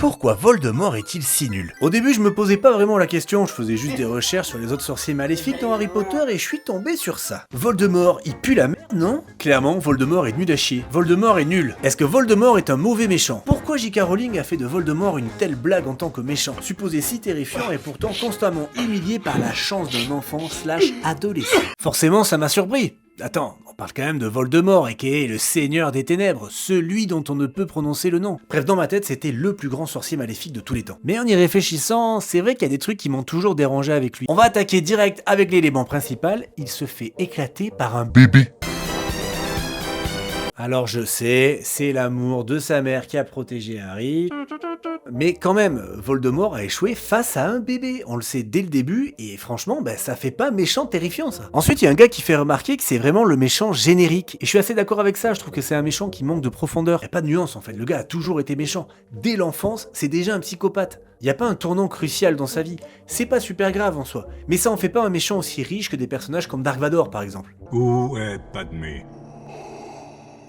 Pourquoi Voldemort est-il si nul? Au début, je me posais pas vraiment la question, je faisais juste des recherches sur les autres sorciers maléfiques dans Harry Potter et je suis tombé sur ça. Voldemort, il pue la merde, non? Clairement, Voldemort est nul à chier. Voldemort est nul. Est-ce que Voldemort est un mauvais méchant? Pourquoi J.K. Rowling a fait de Voldemort une telle blague en tant que méchant, supposé si terrifiant et pourtant constamment humilié par la chance d'un enfant / adolescent? Forcément, ça m'a surpris. Attends, on parle quand même de Voldemort, aka le Seigneur des Ténèbres, celui dont on ne peut prononcer le nom. Bref, dans ma tête, c'était le plus grand sorcier maléfique de tous les temps. Mais en y réfléchissant, c'est vrai qu'il y a des trucs qui m'ont toujours dérangé avec lui. On va attaquer direct avec l'élément principal, il se fait éclater par un bébé. Alors je sais, c'est l'amour de sa mère qui a protégé Harry, mais quand même, Voldemort a échoué face à un bébé, on le sait dès le début, et franchement, ça fait pas méchant terrifiant ça. Ensuite, il y a un gars qui fait remarquer que c'est vraiment le méchant générique, et je suis assez d'accord avec ça, je trouve que c'est un méchant qui manque de profondeur. Y a pas de nuance en fait, le gars a toujours été méchant. Dès l'enfance, c'est déjà un psychopathe. Y a pas un tournant crucial dans sa vie, c'est pas super grave en soi, mais ça en fait pas un méchant aussi riche que des personnages comme Dark Vador par exemple. Où est Padmé?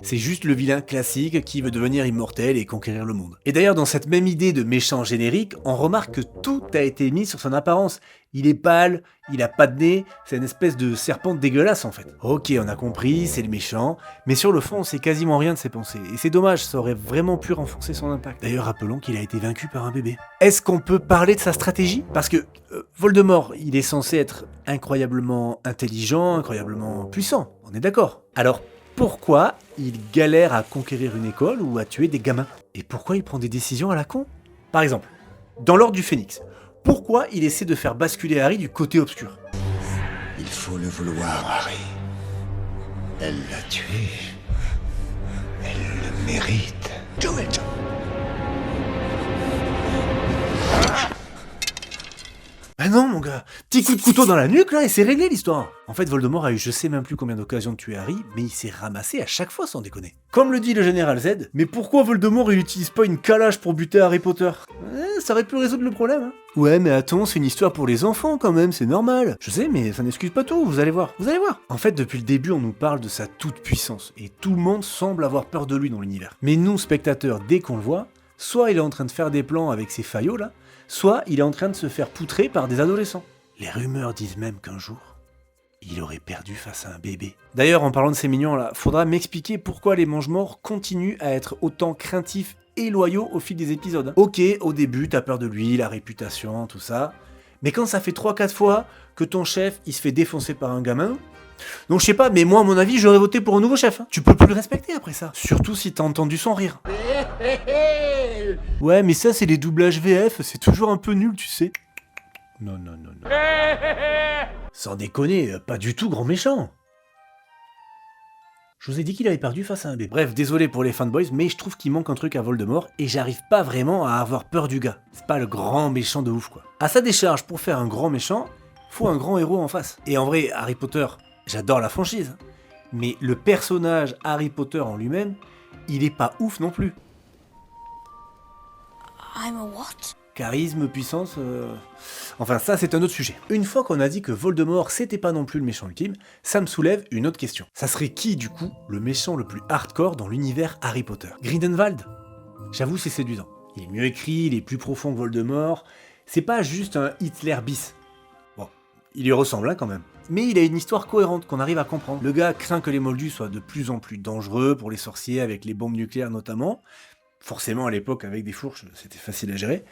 C'est juste le vilain classique qui veut devenir immortel et conquérir le monde. Et d'ailleurs, dans cette même idée de méchant générique, on remarque que tout a été mis sur son apparence. Il est pâle, il a pas de nez, c'est une espèce de serpent dégueulasse en fait. Ok, on a compris, c'est le méchant, mais sur le fond, on sait quasiment rien de ses pensées. Et c'est dommage, ça aurait vraiment pu renforcer son impact. D'ailleurs, rappelons qu'il a été vaincu par un bébé. Est-ce qu'on peut parler de sa stratégie? Parce que Voldemort, il est censé être incroyablement intelligent, incroyablement puissant, on est d'accord. Alors, pourquoi il galère à conquérir une école ou à tuer des gamins? Et pourquoi il prend des décisions à la con? Par exemple, dans l'Ordre du Phénix, pourquoi il essaie de faire basculer Harry du côté obscur? Il faut le vouloir, Harry. Elle l'a tué. Elle le mérite. Do it! Ah non mon gars, petit coup de couteau dans la nuque là et c'est réglé l'histoire. En fait Voldemort a eu je sais même plus combien d'occasions de tuer Harry, mais il s'est ramassé à chaque fois sans déconner. Comme le dit le général Z, mais pourquoi Voldemort il utilise pas une calage pour buter Harry Potter? Ça aurait pu résoudre le problème hein. Ouais mais attends, c'est une histoire pour les enfants quand même, c'est normal. Je sais mais ça n'excuse pas tout, vous allez voir, vous allez voir. En fait depuis le début on nous parle de sa toute puissance, et tout le monde semble avoir peur de lui dans l'univers. Mais nous spectateurs, dès qu'on le voit, soit il est en train de faire des plans avec ses faillots là, soit il est en train de se faire poutrer par des adolescents. Les rumeurs disent même qu'un jour, il aurait perdu face à un bébé. D'ailleurs, en parlant de ces mignons là, faudra m'expliquer pourquoi les mange-morts continuent à être autant craintifs et loyaux au fil des épisodes. Ok, au début, t'as peur de lui, la réputation, tout ça, mais quand ça fait 3-4 fois que ton chef, il se fait défoncer par un gamin, donc je sais pas, mais moi à mon avis, j'aurais voté pour un nouveau chef. Tu peux plus le respecter après ça. Surtout si t'as entendu son rire. Ouais, mais ça c'est les doublages VF, c'est toujours un peu nul, tu sais. Non. Sans déconner, pas du tout grand méchant. Je vous ai dit qu'il avait perdu face à un bébé. Bref, désolé pour les fanboys, mais je trouve qu'il manque un truc à Voldemort et j'arrive pas vraiment à avoir peur du gars. C'est pas le grand méchant de ouf quoi. À sa décharge, pour faire un grand méchant, faut un grand héros en face. Et en vrai, Harry Potter, j'adore la franchise, mais le personnage Harry Potter en lui-même, il est pas ouf non plus. I'm a what? Charisme, puissance, Enfin ça c'est un autre sujet. Une fois qu'on a dit que Voldemort c'était pas non plus le méchant ultime, ça me soulève une autre question. Ça serait qui du coup le méchant le plus hardcore dans l'univers Harry Potter? Grindelwald? J'avoue c'est séduisant. Il est mieux écrit, il est plus profond que Voldemort, c'est pas juste un Hitler bis. Bon, il lui ressemble hein, quand même. Mais il a une histoire cohérente qu'on arrive à comprendre. Le gars craint que les moldus soient de plus en plus dangereux pour les sorciers avec les bombes nucléaires notamment. Forcément, à l'époque, avec des fourches, c'était facile à gérer.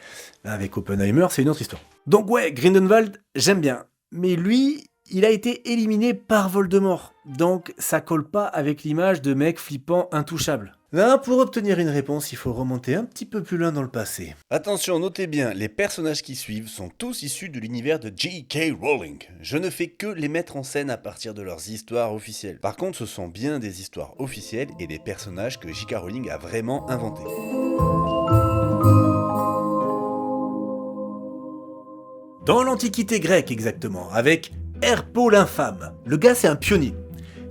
Là, avec Oppenheimer, c'est une autre histoire. Donc ouais, Grindelwald, j'aime bien. Mais lui, il a été éliminé par Voldemort. Donc ça colle pas avec l'image de mec flippant intouchable. Là, pour obtenir une réponse, il faut remonter un petit peu plus loin dans le passé. Attention, notez bien, les personnages qui suivent sont tous issus de l'univers de J.K. Rowling. Je ne fais que les mettre en scène à partir de leurs histoires officielles. Par contre, ce sont bien des histoires officielles et des personnages que J.K. Rowling a vraiment inventés. Dans l'Antiquité grecque exactement, avec Herpo l'infâme. Le gars c'est un pionnier.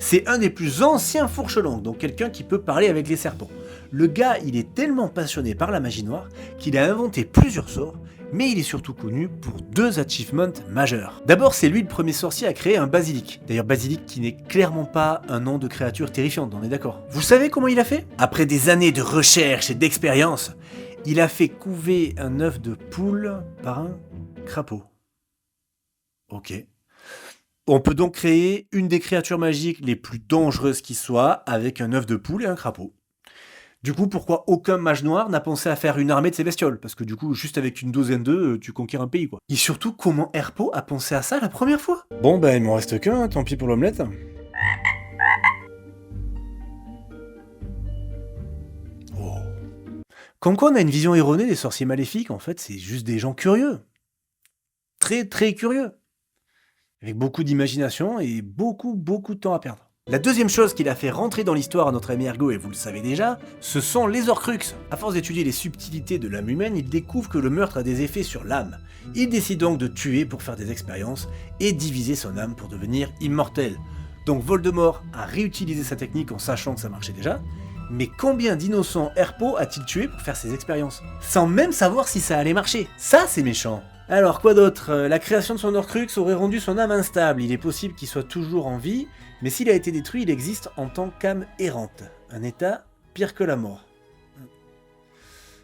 C'est un des plus anciens fourches-langues, donc quelqu'un qui peut parler avec les serpents. Le gars, il est tellement passionné par la magie noire qu'il a inventé plusieurs sorts, mais il est surtout connu pour 2 achievements majeurs. D'abord, c'est lui le premier sorcier à créer un basilic. D'ailleurs, basilic qui n'est clairement pas un nom de créature terrifiante, on est d'accord. Vous savez comment il a fait? Après des années de recherche et d'expérience, Il a fait couver un œuf de poule par un crapaud. Ok. On peut donc créer une des créatures magiques les plus dangereuses qui soit avec un œuf de poule et un crapaud. Du coup, pourquoi aucun mage noir n'a pensé à faire une armée de ces bestioles? Parce que du coup, juste avec une douzaine d'œufs, tu conquiers un pays, quoi. Et surtout, comment Herpo a pensé à ça la première fois? Bon, il m'en reste qu'un, tant pis pour l'omelette. Oh. Comme quoi on a une vision erronée des sorciers maléfiques, en fait, c'est juste des gens curieux. Très, très curieux. Avec beaucoup d'imagination et beaucoup de temps à perdre. La deuxième chose qui l'a fait rentrer dans l'histoire à notre ami Ergo, et vous le savez déjà, ce sont les Horcruxes. À force d'étudier les subtilités de l'âme humaine, il découvre que le meurtre a des effets sur l'âme. Il décide donc de tuer pour faire des expériences et diviser son âme pour devenir immortel. Donc Voldemort a réutilisé sa technique en sachant que ça marchait déjà, mais combien d'innocents Herpo a-t-il tué pour faire ses expériences? Sans même savoir si ça allait marcher. Ça, c'est méchant. Alors, quoi d'autre? La création de son Horcrux aurait rendu son âme instable. Il est possible qu'il soit toujours en vie, mais s'il a été détruit, il existe en tant qu'âme errante. Un état pire que la mort.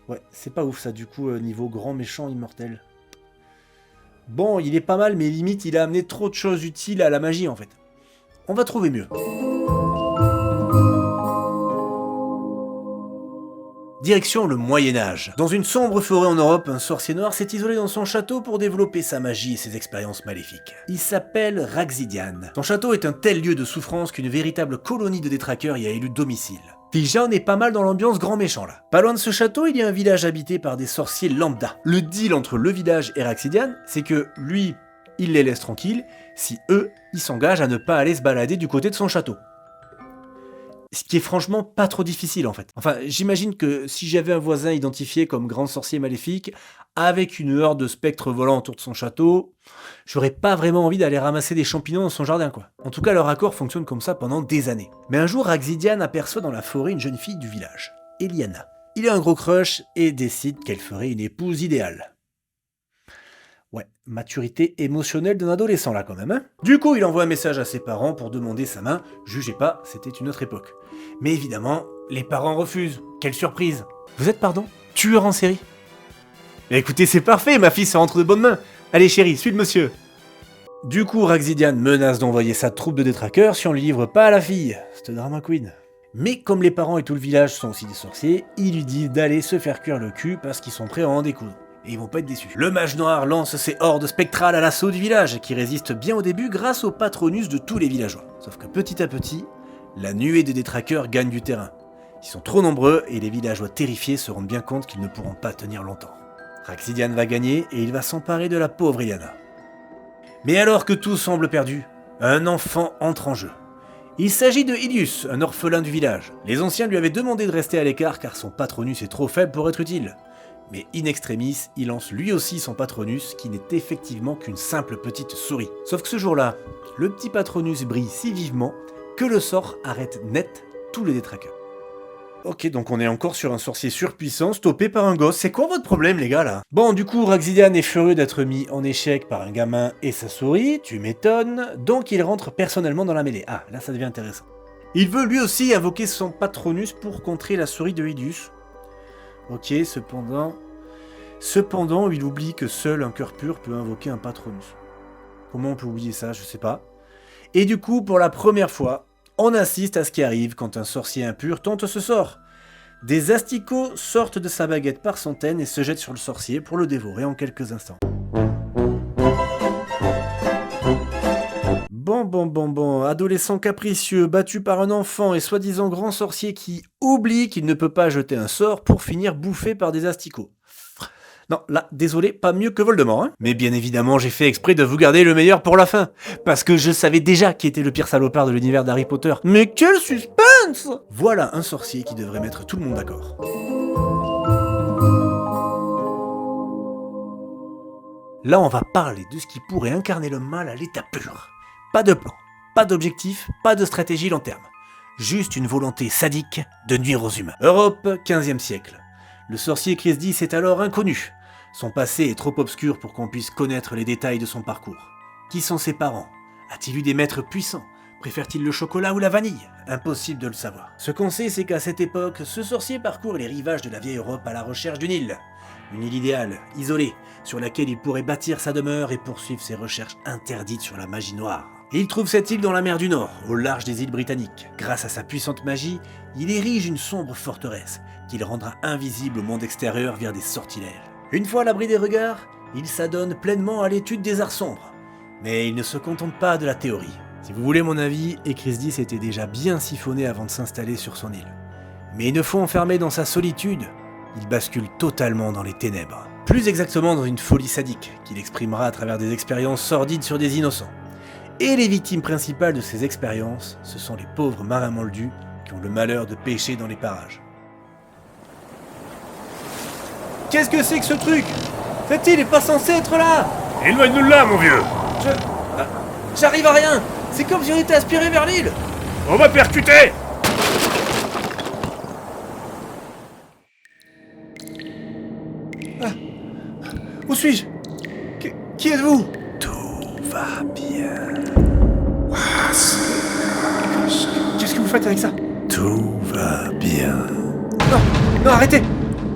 Ouais, c'est pas ouf ça, du coup, niveau grand méchant immortel. Bon, il est pas mal, mais limite, il a amené trop de choses utiles à la magie, en fait. On va trouver mieux. Direction le Moyen-Âge. Dans une sombre forêt en Europe, un sorcier noir s'est isolé dans son château pour développer sa magie et ses expériences maléfiques. Il s'appelle Raxidian. Son château est un tel lieu de souffrance qu'une véritable colonie de détraqueurs y a élu domicile. Déjà, on est pas mal dans l'ambiance grand méchant là. Pas loin de ce château, il y a un village habité par des sorciers lambda. Le deal entre le village et Raxidian, c'est que lui, il les laisse tranquilles, si eux, ils s'engagent à ne pas aller se balader du côté de son château. Ce qui est franchement pas trop difficile en fait. Enfin, j'imagine que si j'avais un voisin identifié comme grand sorcier maléfique, avec une horde de spectres volants autour de son château, j'aurais pas vraiment envie d'aller ramasser des champignons dans son jardin quoi. En tout cas, leur accord fonctionne comme ça pendant des années. Mais un jour, Raxidian aperçoit dans la forêt une jeune fille du village, Eliana. Il a un gros crush et décide qu'elle ferait une épouse idéale. Ouais, maturité émotionnelle d'un adolescent là quand même, hein. Du coup, il envoie un message à ses parents pour demander sa main. Jugez pas, c'était une autre époque. Mais évidemment, les parents refusent. Quelle surprise. Vous êtes, pardon, tueur en série? Écoutez, c'est parfait, ma fille se rentre de bonnes mains. Allez chérie, suis le monsieur. Du coup, Raxidian menace d'envoyer sa troupe de détraqueurs si on lui livre pas à la fille. C'est drama queen. Mais comme les parents et tout le village sont aussi des sorciers, ils lui disent d'aller se faire cuire le cul parce qu'ils sont prêts à en découdre. Et ils vont pas être déçus. Le mage noir lance ses hordes spectrales à l'assaut du village, qui résistent bien au début grâce au patronus de tous les villageois. Sauf que petit à petit, la nuée des détraqueurs gagne du terrain. Ils sont trop nombreux et les villageois terrifiés se rendent bien compte qu'ils ne pourront pas tenir longtemps. Raxidian va gagner et il va s'emparer de la pauvre Eliana. Mais alors que tout semble perdu, un enfant entre en jeu. Il s'agit de Ilius, un orphelin du village. Les anciens lui avaient demandé de rester à l'écart car son patronus est trop faible pour être utile. Mais in extremis, il lance lui aussi son patronus qui n'est effectivement qu'une simple petite souris. Sauf que ce jour-là, le petit patronus brille si vivement que le sort arrête net tous les détraqueurs. Ok, donc on est encore sur un sorcier surpuissant stoppé par un gosse. C'est quoi votre problème les gars là? Bon, du coup, Raxidian est furieux d'être mis en échec par un gamin et sa souris, tu m'étonnes, donc il rentre personnellement dans la mêlée. Ah, là ça devient intéressant. Il veut lui aussi invoquer son patronus pour contrer la souris de Ilius. Ok, cependant, il oublie que seul un cœur pur peut invoquer un patronus. Comment on peut oublier ça, je sais pas. Et du coup, pour la première fois, on assiste à ce qui arrive quand un sorcier impur tente ce sort. Des asticots sortent de sa baguette par centaines et se jettent sur le sorcier pour le dévorer en quelques instants. Bon, adolescent capricieux, battu par un enfant et soi-disant grand sorcier qui oublie qu'il ne peut pas jeter un sort pour finir bouffé par des asticots. Non, là, désolé, pas mieux que Voldemort, hein. Mais bien évidemment, j'ai fait exprès de vous garder le meilleur pour la fin, parce que je savais déjà qui était le pire salopard de l'univers d'Harry Potter. Mais quel suspense! Voilà un sorcier qui devrait mettre tout le monde d'accord. Là, on va parler de ce qui pourrait incarner le mal à l'état pur. Pas de plan, pas d'objectif, pas de stratégie long terme. Juste une volonté sadique de nuire aux humains. Europe, 15e siècle. Le sorcier Krizdis est alors inconnu. Son passé est trop obscur pour qu'on puisse connaître les détails de son parcours. Qui sont ses parents? A-t-il eu des maîtres puissants? Préfère-t-il le chocolat ou la vanille? Impossible de le savoir. Ce qu'on sait, c'est qu'à cette époque, ce sorcier parcourt les rivages de la vieille Europe à la recherche d'une île. Une île idéale, isolée, sur laquelle il pourrait bâtir sa demeure et poursuivre ses recherches interdites sur la magie noire. Et il trouve cette île dans la mer du Nord, au large des îles britanniques. Grâce à sa puissante magie, il érige une sombre forteresse, qu'il rendra invisible au monde extérieur via des sortilèges. Une fois à l'abri des regards, il s'adonne pleinement à l'étude des arts sombres. Mais il ne se contente pas de la théorie. Si vous voulez mon avis, Ecrizdis était déjà bien siphonné avant de s'installer sur son île. Mais une fois enfermé dans sa solitude, il bascule totalement dans les ténèbres. Plus exactement dans une folie sadique, qu'il exprimera à travers des expériences sordides sur des innocents. Et les victimes principales de ces expériences, ce sont les pauvres marins moldus qui ont le malheur de pêcher dans les parages. Qu'est-ce que c'est que ce truc? Cette île est pas censée être là! Éloigne-nous de là, mon vieux. J'arrive à rien! C'est comme si on était aspiré vers l'île! On va percuter. Où suis-je? Qui êtes-vous? Tout va bien. Qu'est-ce que vous faites avec ça? Tout va bien. Non, non, arrêtez!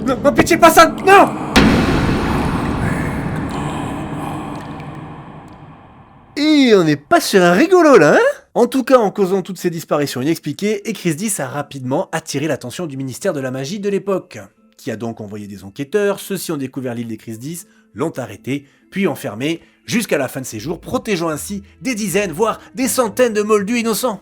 Non, non, pitié, pas ça! Non! Et on n'est pas sur un rigolo là, hein? En tout cas, en causant toutes ces disparitions inexpliquées, Ecrizdis a rapidement attiré l'attention du ministère de la magie de l'époque, qui a donc envoyé des enquêteurs. Ceux-ci ont découvert l'île d'Ecrizdis, l'ont arrêté, puis enfermé, jusqu'à la fin de ses jours, protégeant ainsi des dizaines, voire des centaines de moldus innocents.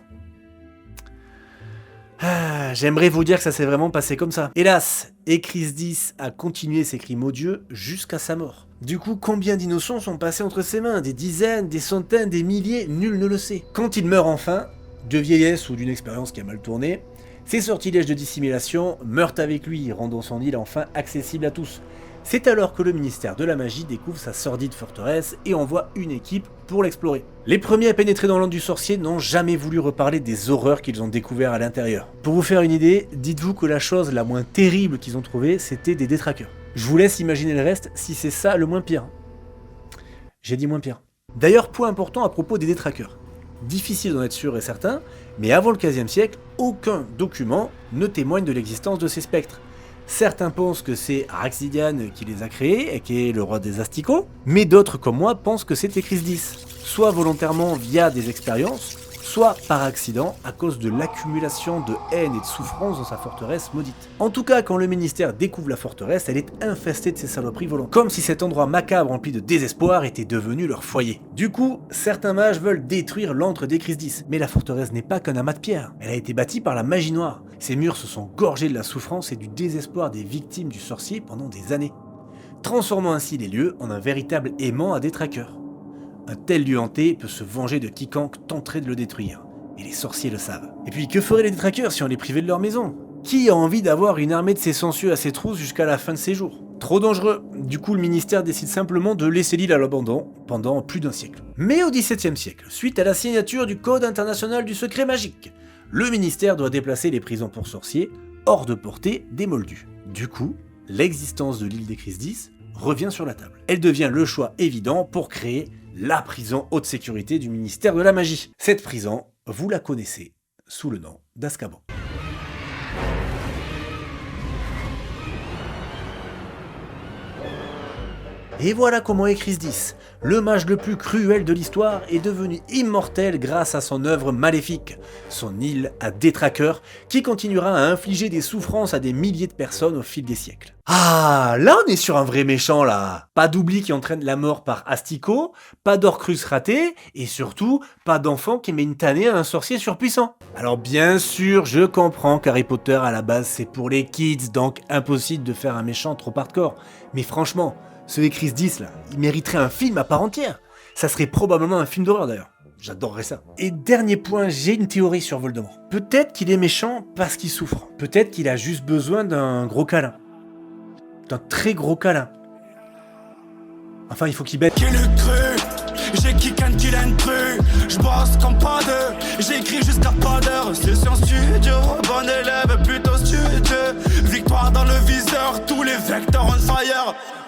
J'aimerais vous dire que ça s'est vraiment passé comme ça. Hélas, Ecrizdis a continué ses crimes odieux jusqu'à sa mort. Du coup, combien d'innocents sont passés entre ses mains? Des dizaines, des centaines, des milliers, nul ne le sait. Quand il meurt enfin, de vieillesse ou d'une expérience qui a mal tourné, ses sortilèges de dissimulation meurent avec lui, rendant son île enfin accessible à tous. C'est alors que le ministère de la magie découvre sa sordide forteresse et envoie une équipe pour l'explorer. Les premiers à pénétrer dans l'antre du sorcier n'ont jamais voulu reparler des horreurs qu'ils ont découvertes à l'intérieur. Pour vous faire une idée, dites-vous que la chose la moins terrible qu'ils ont trouvée, c'était des détraqueurs. Je vous laisse imaginer le reste si c'est ça le moins pire. J'ai dit moins pire. D'ailleurs, point important à propos des détraqueurs. Difficile d'en être sûr et certain, mais avant le XVe siècle, aucun document ne témoigne de l'existence de ces spectres. Certains pensent que c'est Araxidian qui les a créés et qui est le roi des asticots, mais d'autres comme moi pensent que c'est Ecrizdis, soit volontairement via des expériences, soit par accident à cause de l'accumulation de haine et de souffrance dans sa forteresse maudite. En tout cas, quand le ministère découvre la forteresse, elle est infestée de ces saloperies volantes, comme si cet endroit macabre rempli de désespoir était devenu leur foyer. Du coup, certains mages veulent détruire l'antre d'Ecrizdis, mais la forteresse n'est pas qu'un amas de pierre, elle a été bâtie par la magie noire. Ses murs se sont gorgés de la souffrance et du désespoir des victimes du sorcier pendant des années, transformant ainsi les lieux en un véritable aimant à détraqueurs. Un tel lieu hanté peut se venger de quiconque tenterait de le détruire, et les sorciers le savent. Et puis que feraient les détraqueurs si on les privait de leur maison? Qui a envie d'avoir une armée de ces sensueux à ses trousses jusqu'à la fin de ses jours? Trop dangereux. Du coup, le ministère décide simplement de laisser l'île à l'abandon pendant plus d'un siècle. Mais au XVIIe siècle, suite à la signature du Code international du secret magique, le ministère doit déplacer les prisons pour sorciers hors de portée des moldus. Du coup, l'existence de l'île d'Ecrizdis revient sur la table. Elle devient le choix évident pour créer la prison haute sécurité du ministère de la magie. Cette prison, vous la connaissez sous le nom d'Azkaban. Et voilà comment Ecrizdis, le mage le plus cruel de l'histoire, est devenu immortel grâce à son œuvre maléfique, son île à détraqueurs, qui continuera à infliger des souffrances à des milliers de personnes au fil des siècles. Ah, là on est sur un vrai méchant là. Pas d'oubli qui entraîne la mort par asticot, pas d'Orcrux raté, et surtout, pas d'enfant qui met une tannée à un sorcier surpuissant. Alors bien sûr, je comprends qu'Harry Potter à la base c'est pour les kids, donc impossible de faire un méchant trop hardcore. Mais franchement, ce Ecrizdis là, il mériterait un film à part entière. Ça serait probablement un film d'horreur d'ailleurs. J'adorerais ça. Et dernier point, j'ai une théorie sur Voldemort. Peut-être qu'il est méchant parce qu'il souffre. Peut-être qu'il a juste besoin d'un gros câlin. D'un très gros câlin. Enfin, il faut qu'il bête. J'ai kick and kill and cru. J'bosse comme pas deux. J'écris jusqu'à pas d'heure. C'est en studio. Bon élève, plutôt studieux. Victoire dans le viseur. Tous les vecteurs on fire.